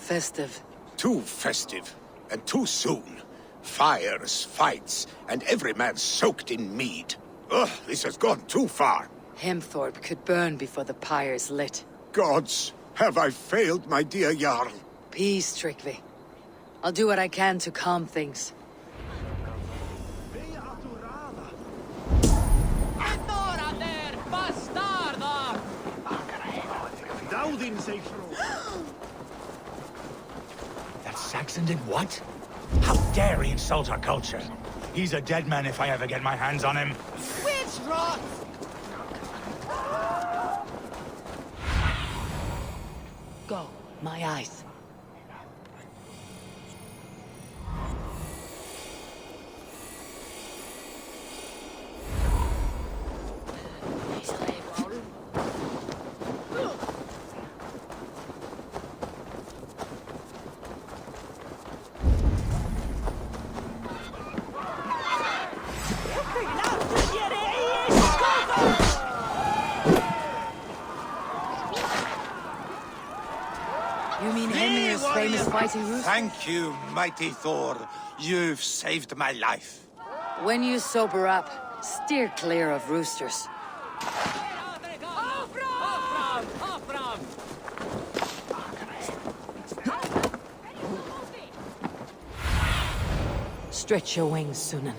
Festive. Too festive, and too soon. Fires, fights, and every man soaked in mead. Ugh, this has gone too far. Hemthorpe could burn before the pyre's lit. Gods, have I failed my dear Jarl? Peace, Tryggvi. I'll do what I can to calm things. That Saxon did what? How dare he insult our culture? He's a dead man if I ever get my hands on him. Witch rot! Go, my eyes. You mean Hemir's famous fighting rooster? Thank you, mighty Thor. You've saved my life. When you sober up, steer clear of roosters. Stretch your wings, Sunan.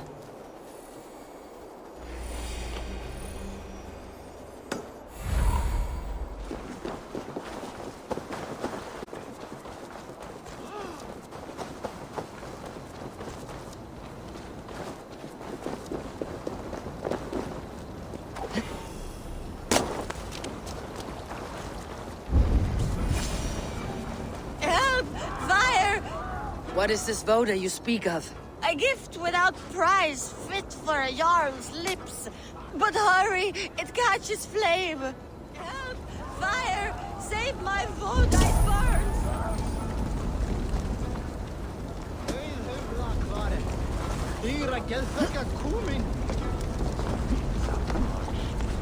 What is this voda you speak of? A gift without price, fit for a Jarl's lips. But hurry, it catches flame. Help! Fire! Save my voda, it burns!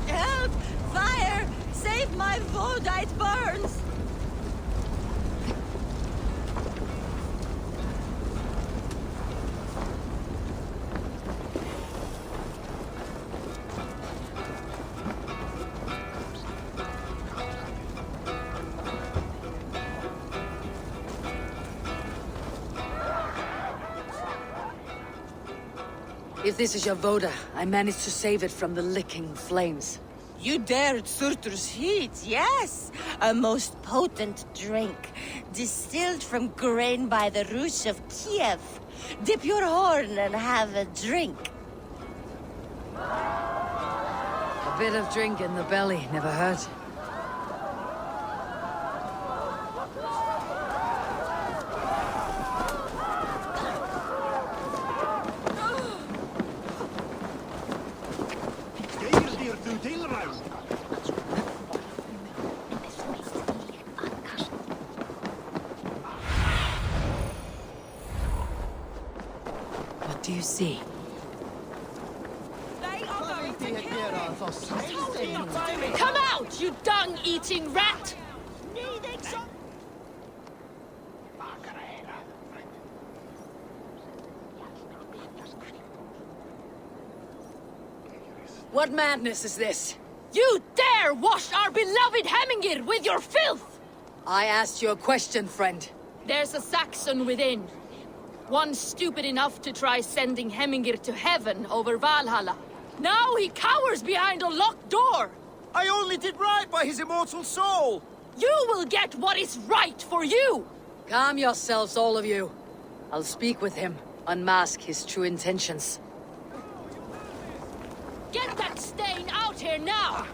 Help! Fire! Save my voda, it burns! If this is your voda, I managed to save it from the licking flames. You dared Surtur's heat, yes! A most potent drink, distilled from grain by the Rus of Kiev. Dip your horn and have a drink. A bit of drink in the belly never hurt. What do you see? Come out, you dung-eating rat! What madness is this? You dare wash our beloved Hemingir with your filth! I asked you a question, friend. There's a Saxon within. One stupid enough to try sending Hemingir to heaven over Valhalla. Now he cowers behind a locked door! I only did right by his immortal soul! You will get what is right for you! Calm yourselves, all of you. I'll speak with him, unmask his true intentions. Get that stain out here now!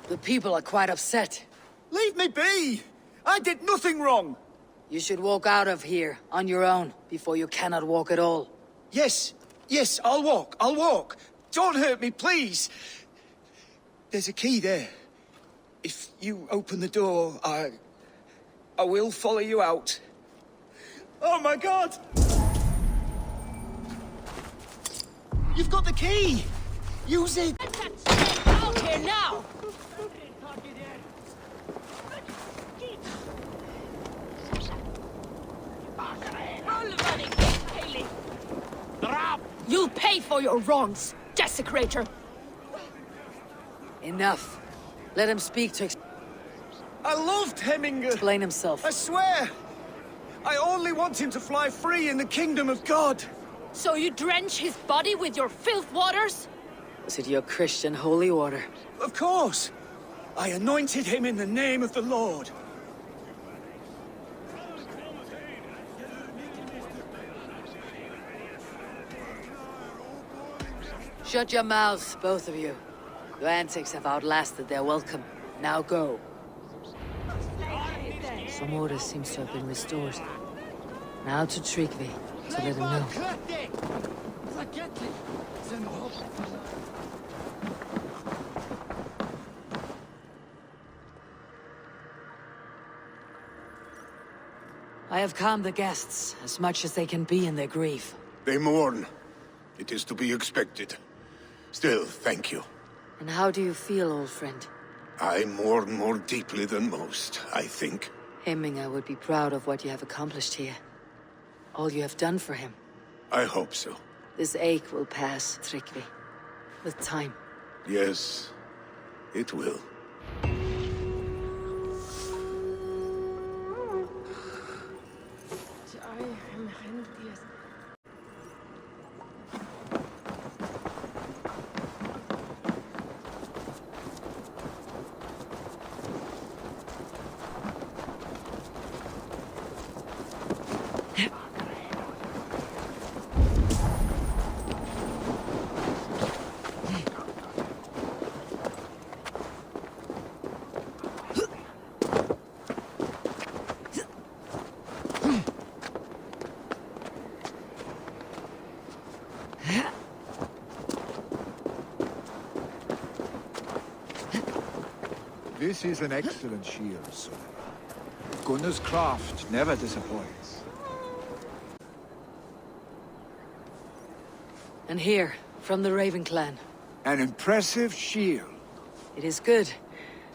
The people are quite upset. Leave me be! I did nothing wrong! You should walk out of here on your own before you cannot walk at all. Yes, I'll walk. Don't hurt me, please. There's a key there. If you open the door, I will follow you out. Oh my god! You've got the key! Use it! Out here now! You'll pay for your wrongs, desecrator! Enough. Let him speak to I loved Hemminger! explain himself. I swear! I only want him to fly free in the kingdom of God! So you drench his body with your filth waters? Was it your Christian holy order? Of course! I anointed him in the name of the Lord. Shut your mouths, both of you. Your antics have outlasted their welcome. Now go. Some order seems to have been restored. Now to Tryggvi, to let him know. I have calmed the guests as much as they can be in their grief. They mourn. It is to be expected. Still, thank you. And how do you feel, old friend? I mourn more deeply than most, I think. Hemminger would be proud of what you have accomplished here. All you have done for him. I hope so. This ache will pass, Tryggvi. With time. Yes, it will. This is an excellent shield, sir. Gunnar's craft never disappoints. And here, from the Raven clan. An impressive shield. It is good,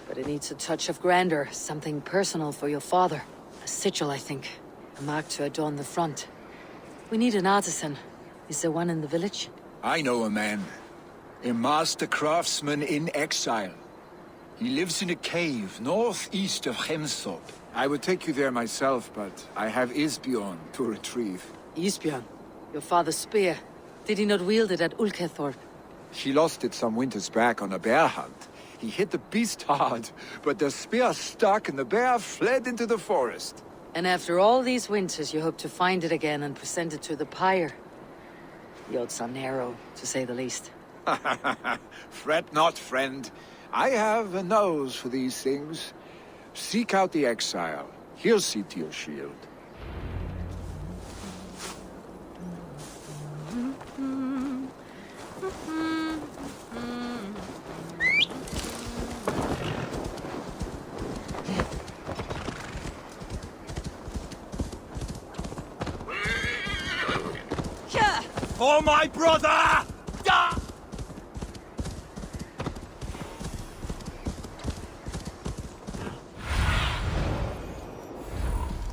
but it needs a touch of grandeur, something personal for your father. A sigil, I think. A mark to adorn the front. We need an artisan. Is there one in the village? I know a man. A master craftsman in exile. He lives in a cave northeast of Hemthorpe. I would take you there myself, but I have Isbjorn to retrieve. Isbjorn, your father's spear. Did he not wield it at Ulkethorpe? She lost it some winters back on a bear hunt. He hit the beast hard, but the spear stuck and the bear fled into the forest. And after all these winters, you hope to find it again and present it to the pyre. The odds are narrow, to say the least. Fret not, friend. I have a nose for these things. Seek out the exile. He'll see to your shield. For my brother! Da!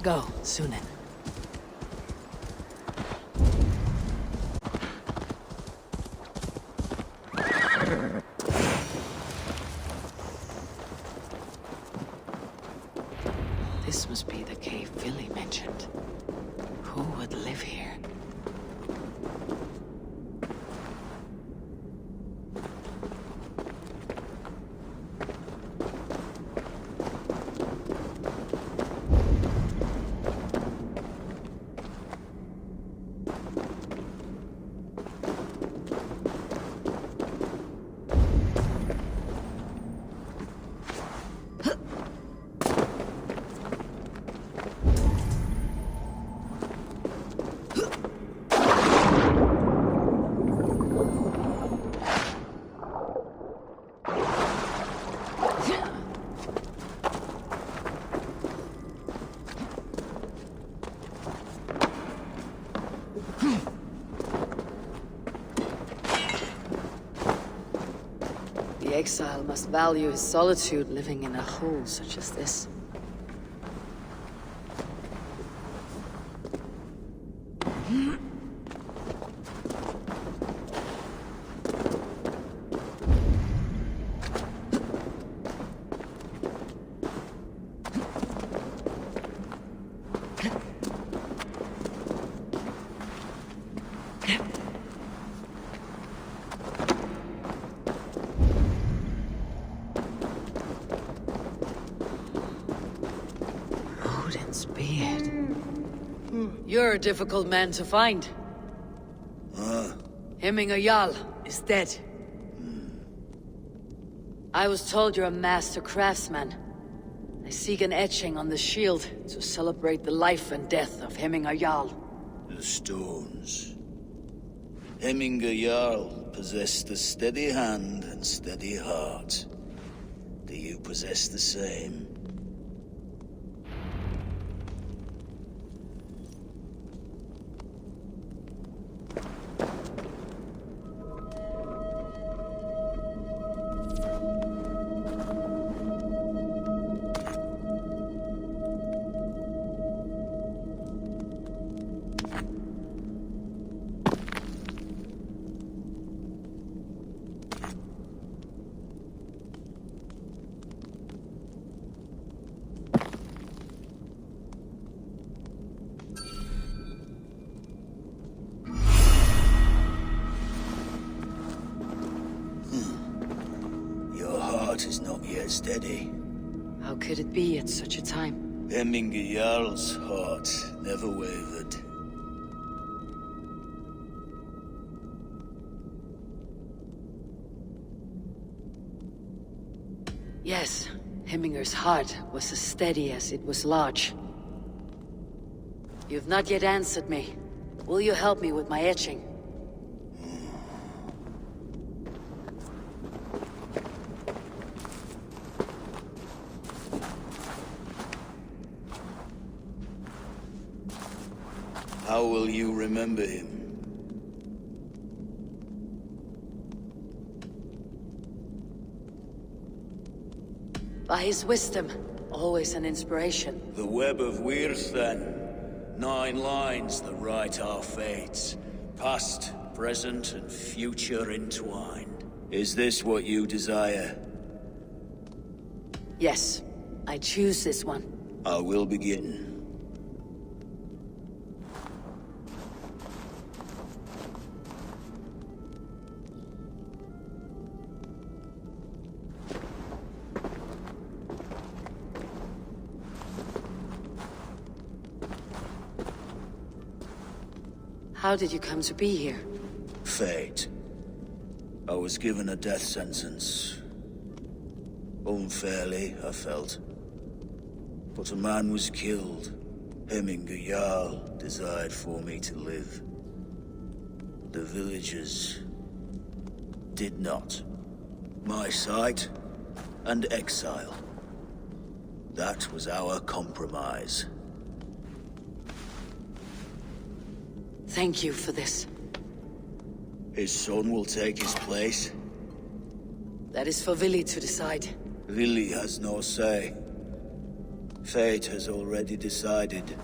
Go, Sunan. This must be the cave Billy mentioned. Who would live here? exile must value his solitude living in a hole such as this. Odin's beard. You're a difficult man to find. Hemminger Jarl is dead. I was told you're a master craftsman. I seek an etching on the shield to celebrate the life and death of Hemminger Jarl. The stones. Hemminger Jarl possessed a steady hand and steady heart. Do you possess the same? Is not yet steady. How could it be at such a time? Hemminger Jarl's heart never wavered. Yes, Hemminger's heart was as steady as it was large. You've not yet answered me. Will you help me with my etching? How will you remember him? By his wisdom, always an inspiration. The web of Wirth, then. 9 lines that write our fates. Past, present, and future entwined. Is this what you desire? Yes, I choose this one. I will begin. How did you come to be here? Fate. I was given a death sentence. Unfairly, I felt. But a man was killed. Hemminger Jarl desired for me to live. The villagers did not. My sight and exile. That was our compromise. Thank you for this. His son will take his place. That is for Vili to decide. Vili has no say. Fate has already decided.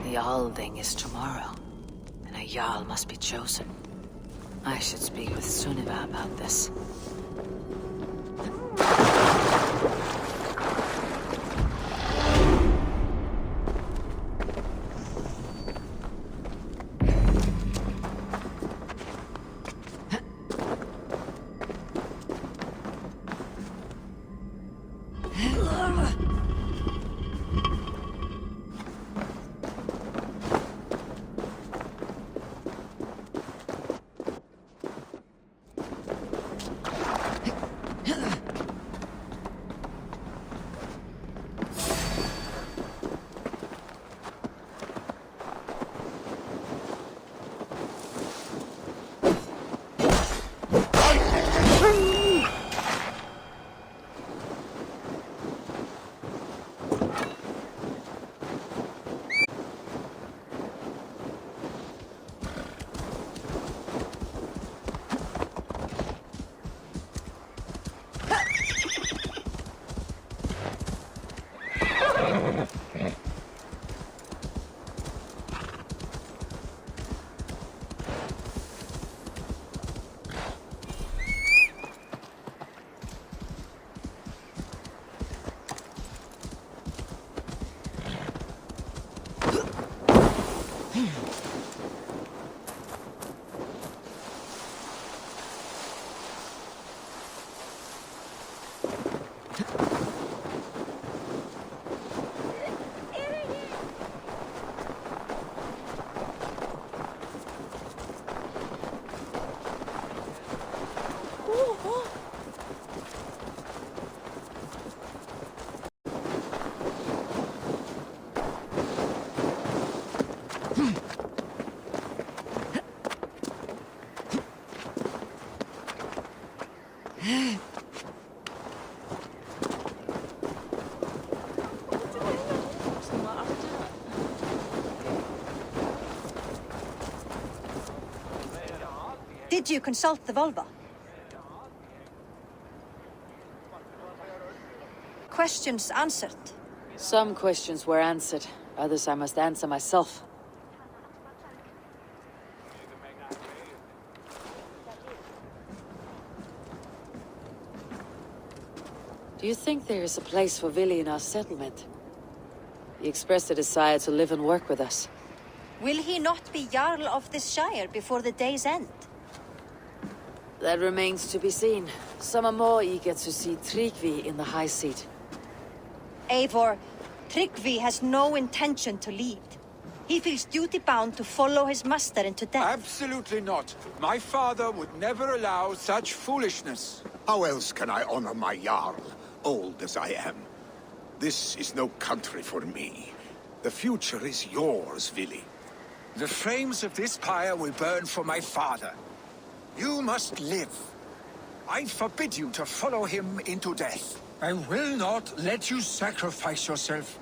The Alding is tomorrow, and a Jarl must be chosen. I should speak with Sunniva about this. Did you consult the Volva? Questions answered. Some questions were answered. Others I must answer myself. Do you think there is a place for Vili in our settlement? He expressed a desire to live and work with us. Will he not be Jarl of this Shire before the day's end? That remains to be seen. Some are more eager to see Tryggvi in the high seat. Eivor, Tryggvi has no intention to lead. He feels duty-bound to follow his master into death. Absolutely not. My father would never allow such foolishness. How else can I honor my Jarl, old as I am? This is no country for me. The future is yours, Vili. The flames of this pyre will burn for my father. You must live. I forbid you to follow him into death. I will not let you sacrifice yourself.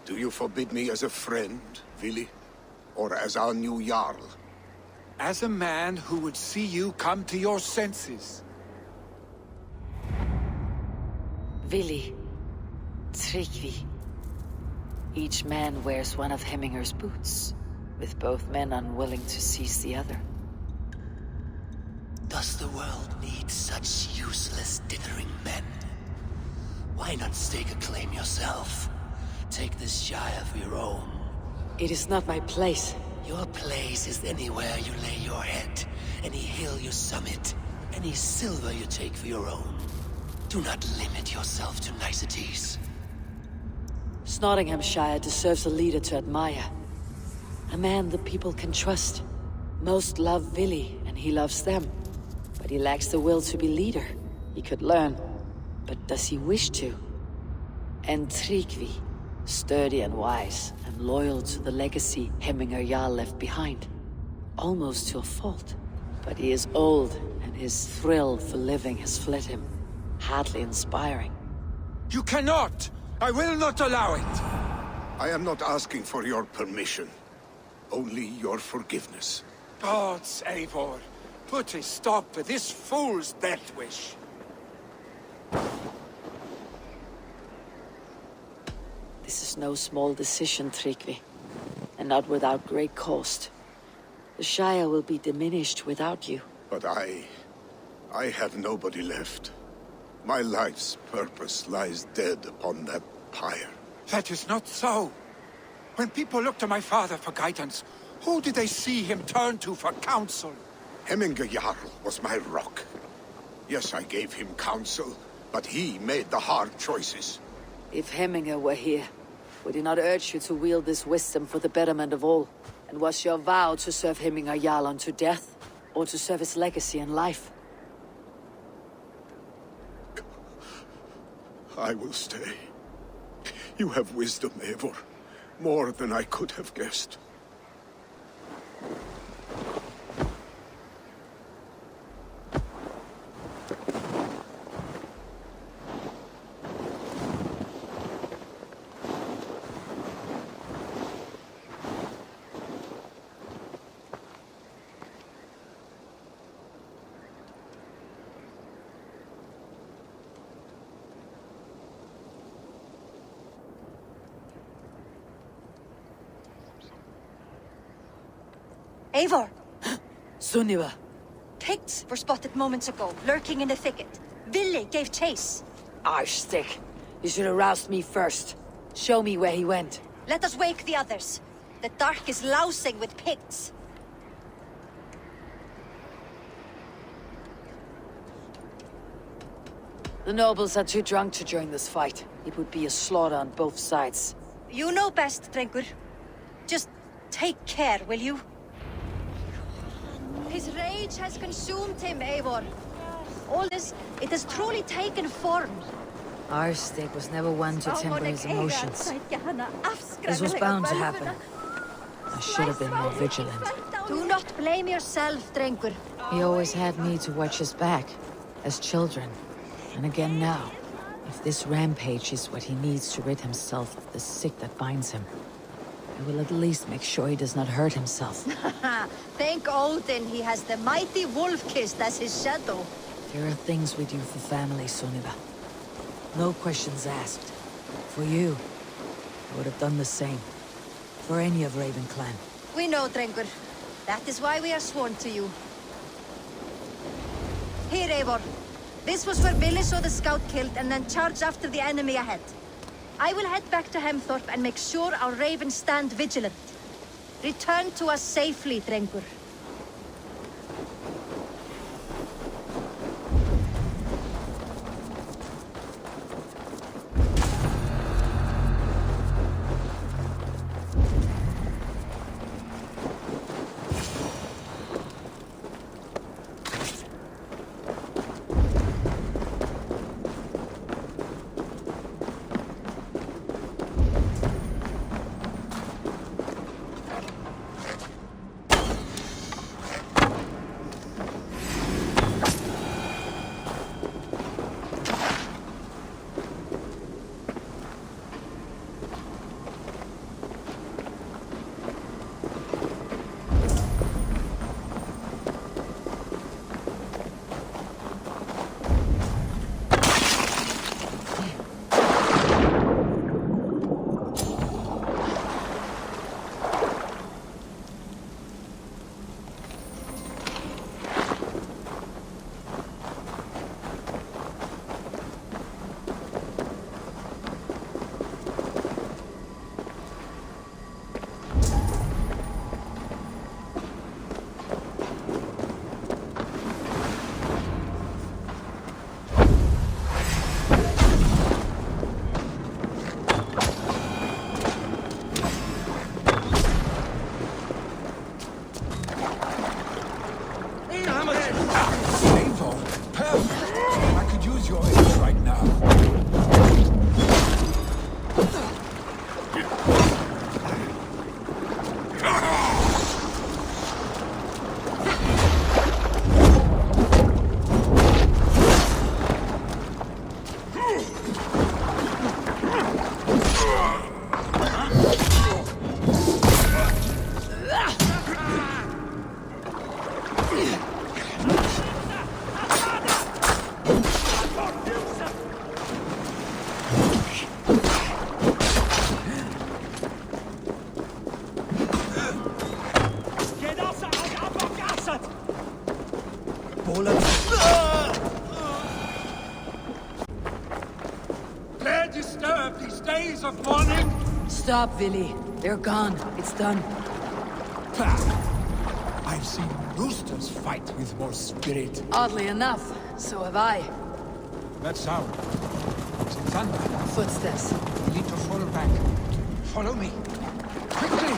Do you forbid me as a friend, Vili? Or as our new Jarl? As a man who would see you come to your senses. Vili, Tryggvi. Each man wears one of Hemminger's boots, with both men unwilling to seize the other. Does the world need such useless dithering men? Why not stake a claim yourself? Take this Shire for your own. It is not my place. Your place is anywhere you lay your head, any hill you summit, any silver you take for your own. Do not limit yourself to niceties. Nottinghamshire deserves a leader to admire. A man the people can trust. Most love Vili, and he loves them. But he lacks the will to be leader. He could learn, but does he wish to? And Tryggvi, sturdy and wise, and loyal to the legacy Hemminger Jarl left behind. Almost to a fault. But he is old, and his thrill for living has fled him. Hardly inspiring. You cannot! I will not allow it! I am not asking for your permission. Only your forgiveness. Gods, Eivor, put a stop to this fool's death wish. This is no small decision, Tryggvi. And not without great cost. The Shire will be diminished without you. But I have nobody left. My life's purpose lies dead upon that pyre. That is not so. When people look to my father for guidance, who did they see him turn to for counsel? Hemminger Jarl was my rock. Yes, I gave him counsel, but he made the hard choices. If Hemminger were here, would he not urge you to wield this wisdom for the betterment of all? And was your vow to serve Hemminger Jarl unto death, or to serve his legacy in life? I will stay. You have wisdom, Eivor. More than I could have guessed. Eivor! Sunniva! Picts were spotted moments ago, lurking in the thicket. Vili gave chase. Arshstick! You should have roused me first. Show me where he went. Let us wake the others. The dark is lousing with Picts. The nobles are too drunk to join this fight. It would be a slaughter on both sides. You know best, Drengur. Just take care, will you? His rage has consumed him, Eivor. All this, it has truly taken form. Arstig was never one to temper his emotions. This was bound to happen. I should have been more vigilant. Do not blame yourself, Drengur. He always had me to watch his back, as children. And again now. If this rampage is what he needs to rid himself of the sick that binds him, I will at least make sure he does not hurt himself. Thank Odin he has the mighty Wolf-Kissed as his shadow. There are things we do for family, Sunniva. No questions asked. For you, I would have done the same. For any of Raven clan. We know, Drengur. That is why we are sworn to you. Here, Eivor. This was where Billy saw the scout killed and then charged after the enemy ahead. I will head back to Hemthorpe and make sure our ravens stand vigilant. Return to us safely, Drengur. Dare disturb these days of mourning? Stop, Vili. They're gone. It's done. I've seen roosters fight with more spirit. Oddly enough, so have I. That sound. Is it thunder? Footsteps. We need to fall back. Follow me. Quickly!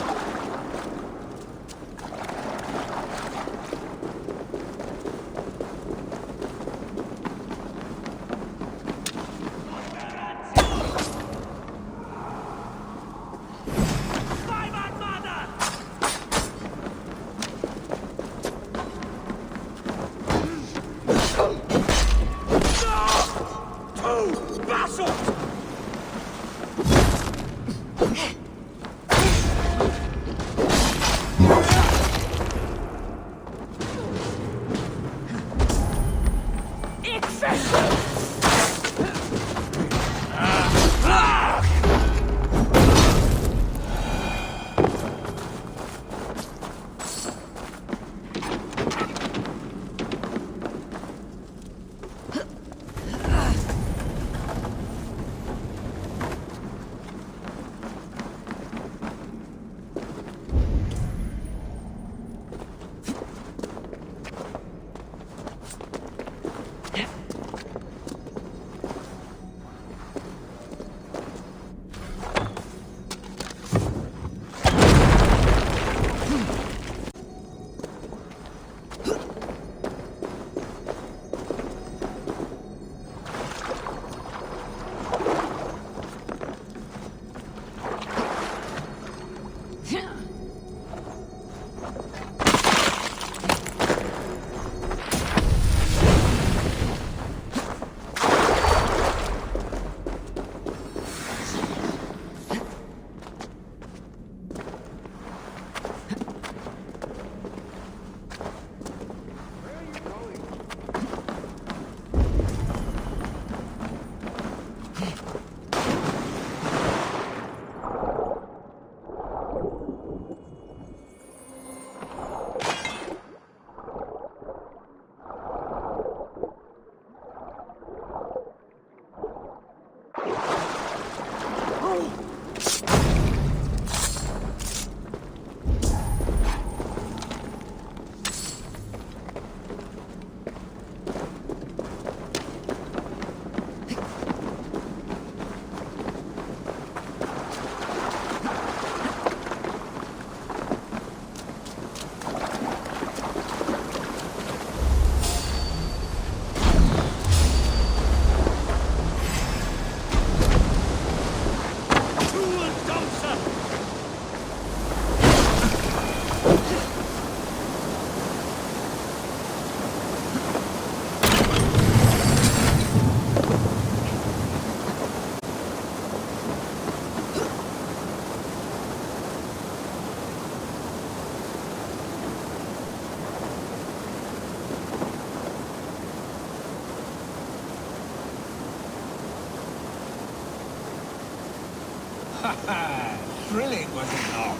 Thrilling, was it not?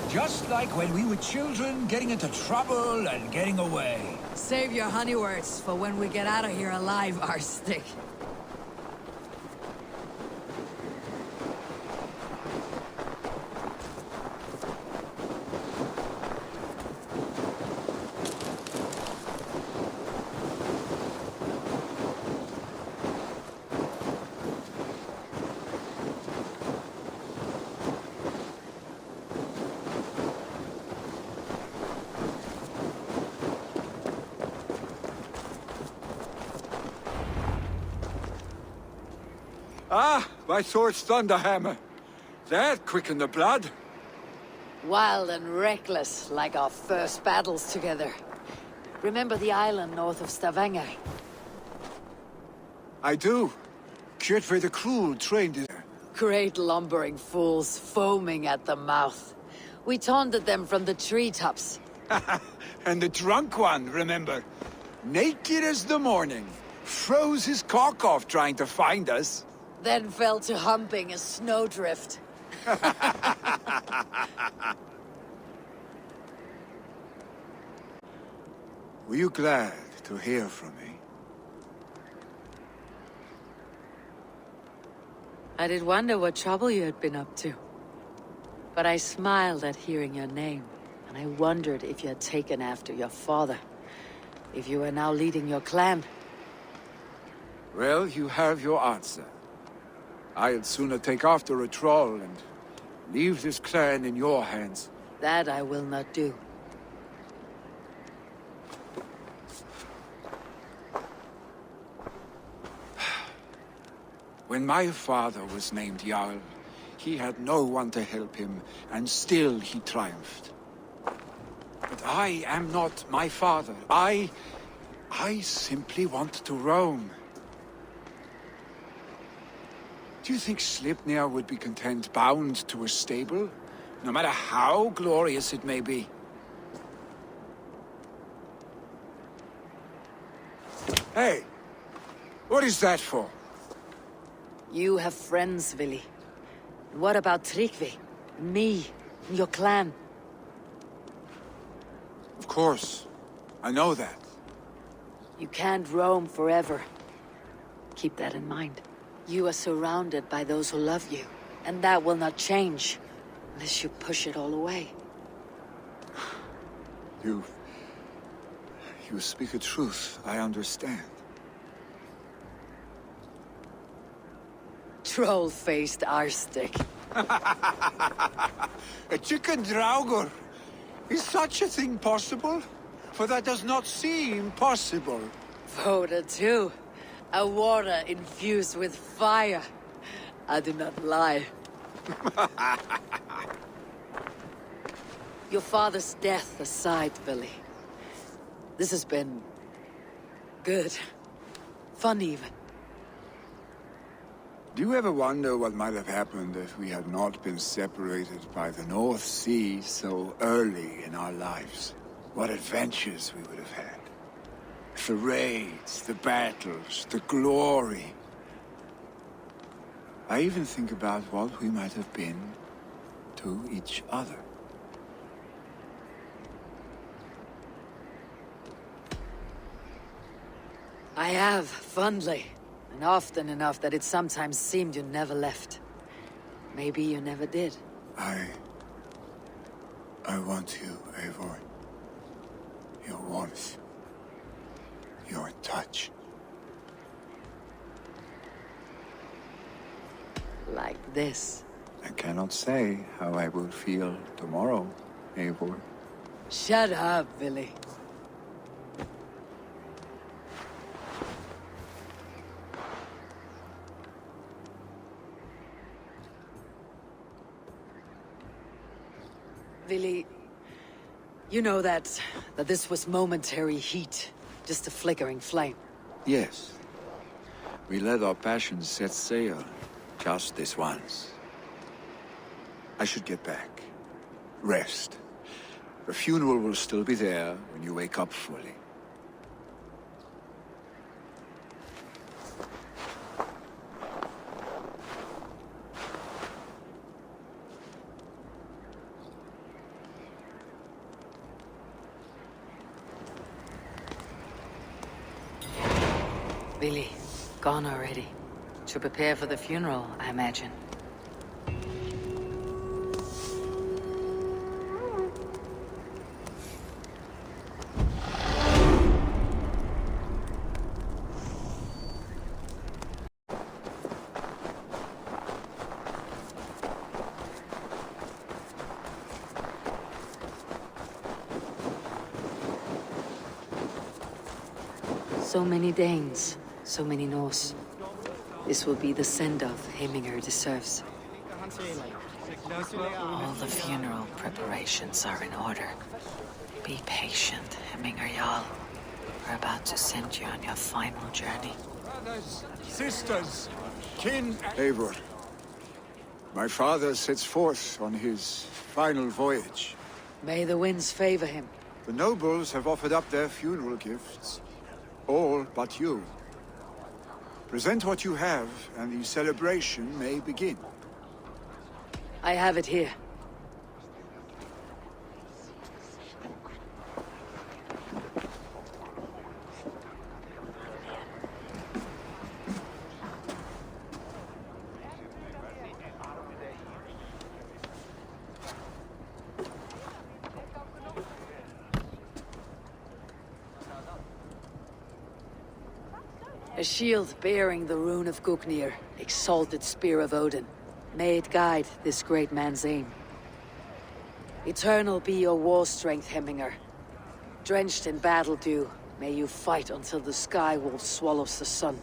Just like when we were children, getting into trouble and getting away. Save your honey words for when we get out of here alive, Arstic. Ah, my sword's thunderhammer. That quickened the blood. Wild and reckless, like our first battles together. Remember the island north of Stavanger? I do. Kjotve the Cruel trained there. Great lumbering fools, foaming at the mouth. We taunted them from the treetops. And the drunk one, remember? Naked as the morning. Froze his cock off trying to find us. Then fell to humping a snowdrift. Were you glad to hear from me? I did wonder what trouble you had been up to. But I smiled at hearing your name, and I wondered if you had taken after your father. If you were now leading your clan. Well, you have your answer. I'd sooner take after a troll and leave this clan in your hands. That I will not do. When my father was named Jarl, he had no one to help him, and still he triumphed. But I am not my father. I simply want to roam. Do you think Sleipnir would be content bound to a stable? No matter how glorious it may be? Hey! What is that for? You have friends, Vili. What about Tryggvi? Me? Your clan? Of course. I know that. You can't roam forever. Keep that in mind. You are surrounded by those who love you, and that will not change unless you push it all away. You speak a truth, I understand. Troll-faced Arstic. A chicken draugur! Is such a thing possible? For that does not seem possible. Voda too. A water infused with fire. I do not lie. Your father's death aside, Billy. This has been... good. Fun even. Do you ever wonder what might have happened if we had not been separated by the North Sea so early in our lives? What adventures we would have had. The raids, the battles, the glory. I even think about what we might have been to each other. I have, fondly. And often enough that it sometimes seemed you never left. Maybe you never did. I want you, Eivor. Your warmth. Your touch. Like this. I cannot say how I will feel tomorrow, Eivor. Shut up, Billy. Vili, you know that this was momentary heat, just a flickering flame. Yes. We let our passions set sail, just this once. I should get back. Rest. The funeral will still be there when you wake up fully. Billy, gone already. To prepare for the funeral, I imagine. So many Danes, so many Norse. This will be the send-off Heminger deserves. All the funeral preparations are in order. Be patient, Heminger Jarl. We're about to send you on your final journey. Brothers, sisters, kin... Eivor, my father sets forth on his final voyage. May the winds favor him. The nobles have offered up their funeral gifts. All but you. Present what you have, and the celebration may begin. I have it here. A shield bearing the rune of Gugnir, exalted spear of Odin. May it guide this great man's aim. Eternal be your war strength, Heminger. Drenched in battle dew, may you fight until the sky wolf swallows the sun.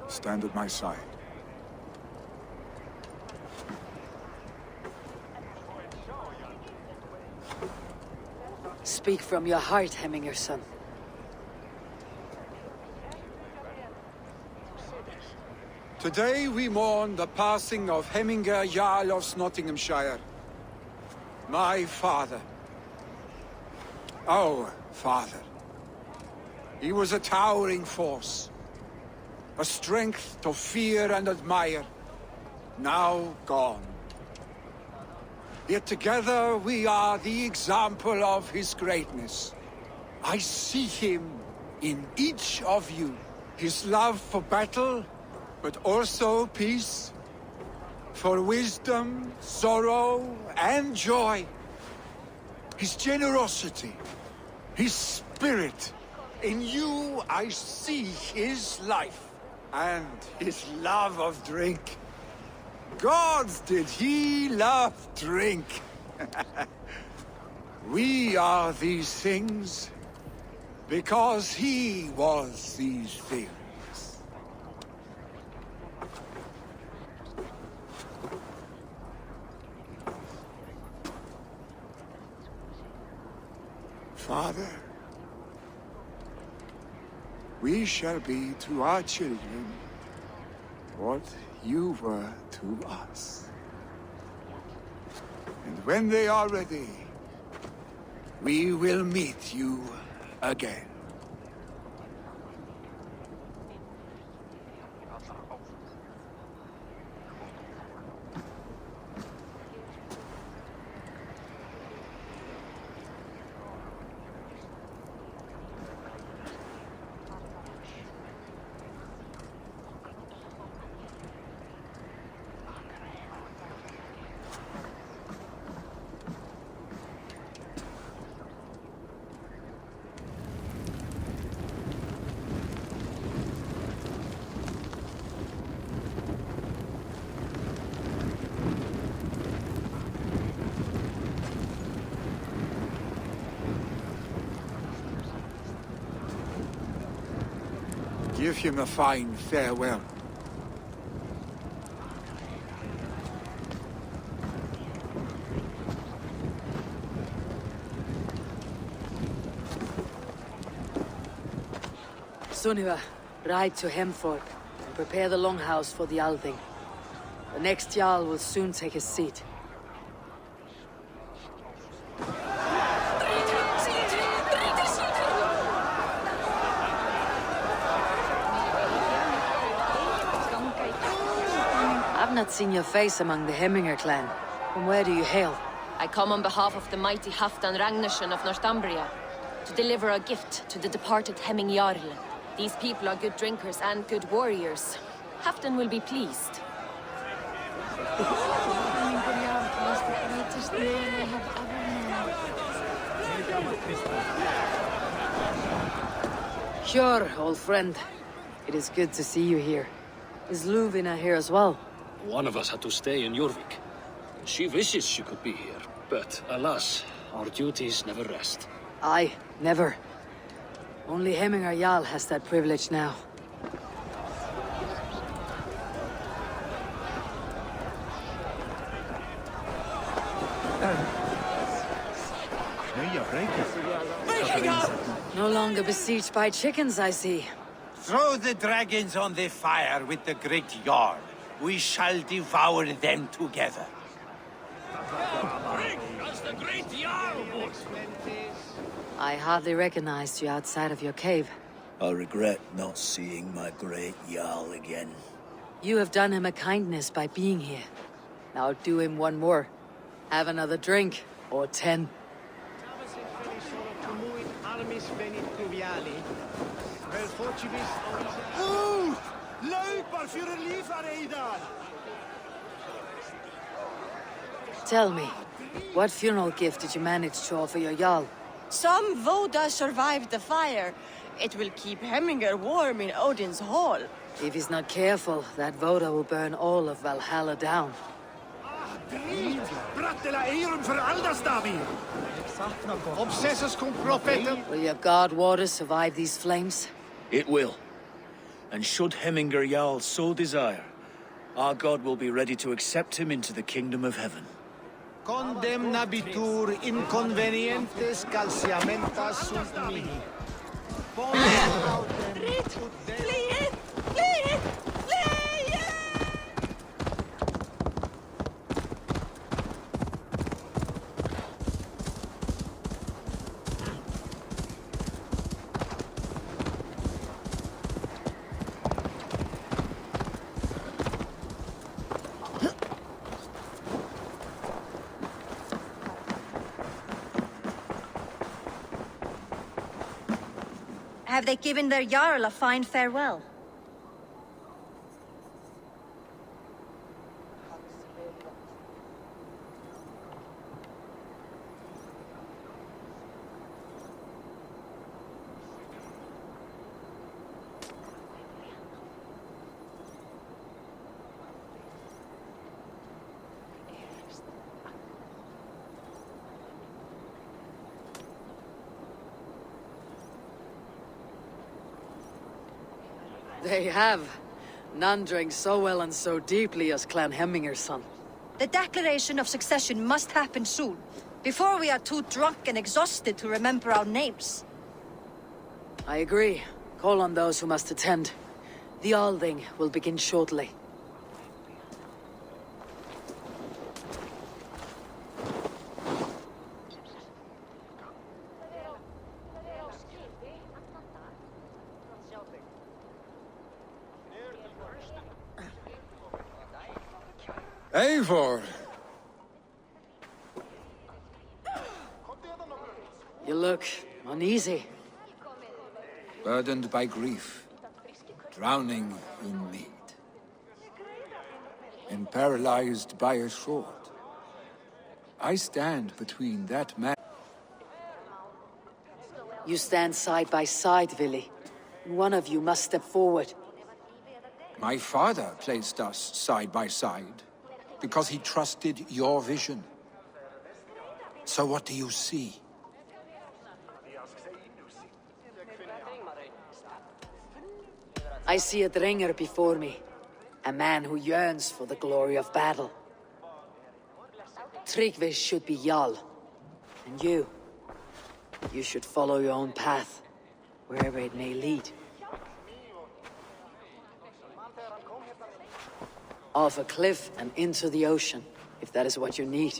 Stand at my side. Speak from your heart, Heminger, son. Today we mourn the passing of Heminger Jarl of Nottinghamshire. My father. Our father. He was a towering force. A strength to fear and admire. Now gone. Yet together we are the example of his greatness. I see him in each of you. His love for battle, but also peace. For wisdom, sorrow, and joy. His generosity, his spirit. In you I see his life, and his love of drink. Gods, did he love drink! We are these things because he was these things. Father, we shall be to our children what you were to us. And when they are ready, we will meet you again. Give him a fine farewell. Sunniva, ride to Hemthorpe and prepare the longhouse for the Althing. The next Jarl will soon take his seat. I've not seen your face among the Heminger clan. From where do you hail? I come on behalf of the mighty Halfdan Ragnarsson of Northumbria to deliver a gift to the departed Hemming Jarl. These people are good drinkers and good warriors. Halfdan will be pleased. Sure, old friend. It is good to see you here. Is Luvina here as well? One of us had to stay in Jorvik. She wishes she could be here, but alas, our duties never rest. Aye, never. Only Hemminger Jarl has that privilege now. No longer besieged by chickens, I see. Throw the dragons on the fire with the great Jarl. We shall devour them together. I hardly recognized you outside of your cave. I regret not seeing my great Jarl again. You have done him a kindness by being here. Now do him one more. Have another drink, or 10. Tell me, what funeral gift did you manage to offer your Jarl? Some Voda survived the fire. It will keep Hemminger warm in Odin's hall. If he's not careful, that Voda will burn all of Valhalla down. Will your god water survive these flames? It will. And should Hemminger Jarl so desire, our god will be ready to accept him into the kingdom of heaven. Condemnabitur inconvenientes calciamentas sunt mihi. Have they given their Jarl a fine farewell? They have. None drank so well and so deeply as Clan Hemminger's son. The declaration of succession must happen soon, before we are too drunk and exhausted to remember our names. I agree. Call on those who must attend. The Alding will begin shortly. Eivor! You look uneasy. Burdened by grief, drowning in need, and paralyzed by a sword. I stand between that man. You stand side by side, Vili. One of you must step forward. My father placed us side by side, because he trusted your vision. So what do you see? I see a Dringer before me. A man who yearns for the glory of battle. Tryggvi should be Jarl. And you should follow your own path, wherever it may lead. Off a cliff and into the ocean, if that is what you need.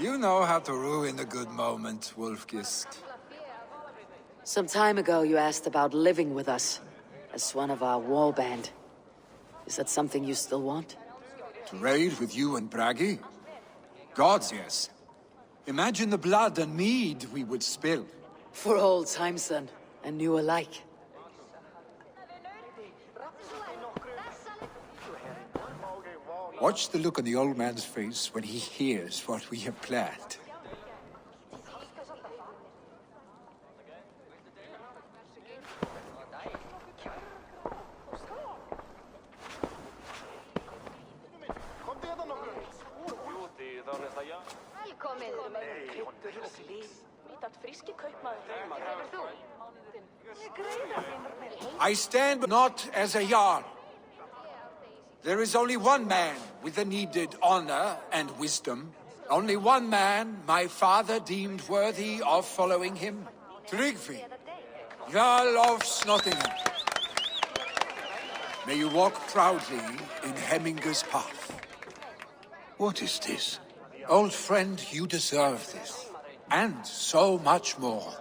You know how to ruin a good moment, Wolfgist. Some time ago you asked about living with us, as one of our war band. Is that something you still want? To raid with you and Bragi? Gods, yes. Imagine the blood and mead we would spill. For old time's son, and new alike. Watch the look on the old man's face when he hears what we have planned. I stand not as a Jarl. There is only one man with the needed honor and wisdom. Only one man my father deemed worthy of following him. Tryggvi, Jarl of Nottingham. May you walk proudly in Hemminger's path. What is this? Old friend, you deserve this. And so much more.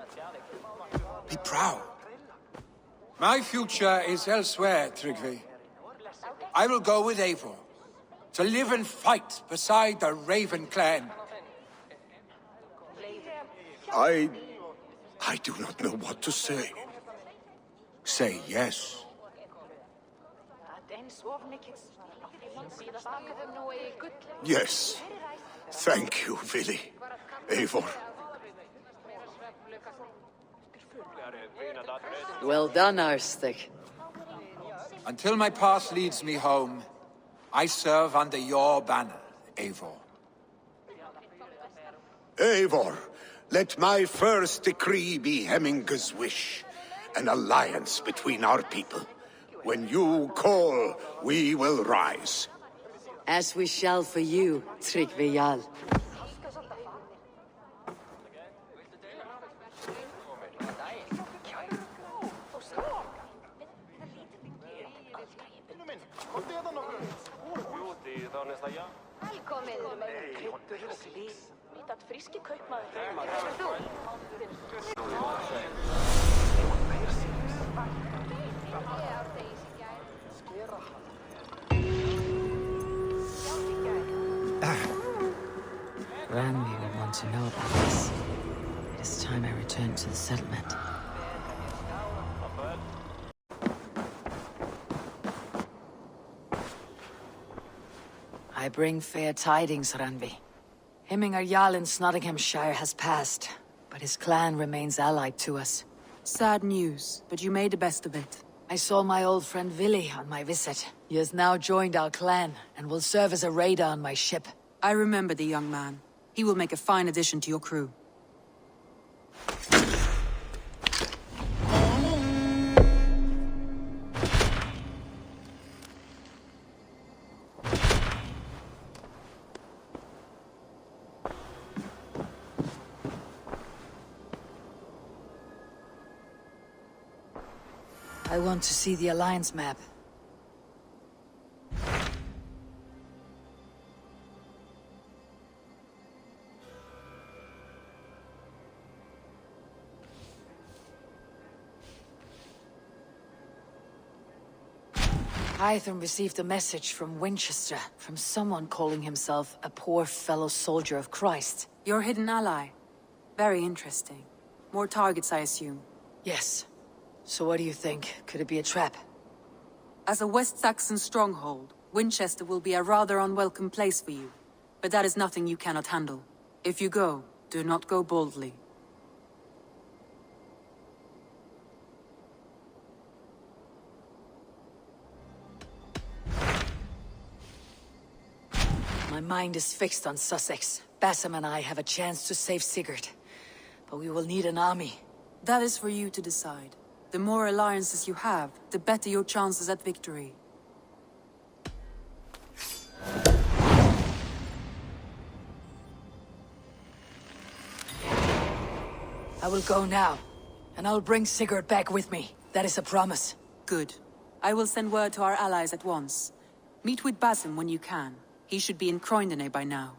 Be proud. My future is elsewhere, Tryggvi. I will go with Eivor, to live and fight beside the Raven clan. I do not know what to say. Say yes. Yes. Thank you, Vili. Eivor. Well done, Arstic. Until my path leads me home, I serve under your banner, Eivor. Eivor, let my first decree be Hemminger's wish. An alliance between our people. When you call, we will rise. As we shall for you, Tryggvi Jarl. Randvi will want to know about this. It is time I return to the settlement. I bring fair tidings, Randvi. Hemminger Jarl in Nottinghamshire has passed, but his clan remains allied to us. Sad news, but you made the best of it. I saw my old friend Vili on my visit. He has now joined our clan, and will serve as a raider on my ship. I remember the young man. He will make a fine addition to your crew. I want to see the Alliance map. Hytham received a message from Winchester, from someone calling himself a poor fellow soldier of Christ. Your hidden ally. Very interesting. More targets, I assume. Yes. So what do you think? Could it be a trap? As a West Saxon stronghold, Winchester will be a rather unwelcome place for you. But that is nothing you cannot handle. If you go, do not go boldly. My mind is fixed on Sussex. Bassam and I have a chance to save Sigurd. But we will need an army. That is for you to decide. The more alliances you have, the better your chances at victory. I will go now, and I'll bring Sigurd back with me. That is a promise. Good. I will send word to our allies at once. Meet with Basim when you can. He should be in Croydon by now.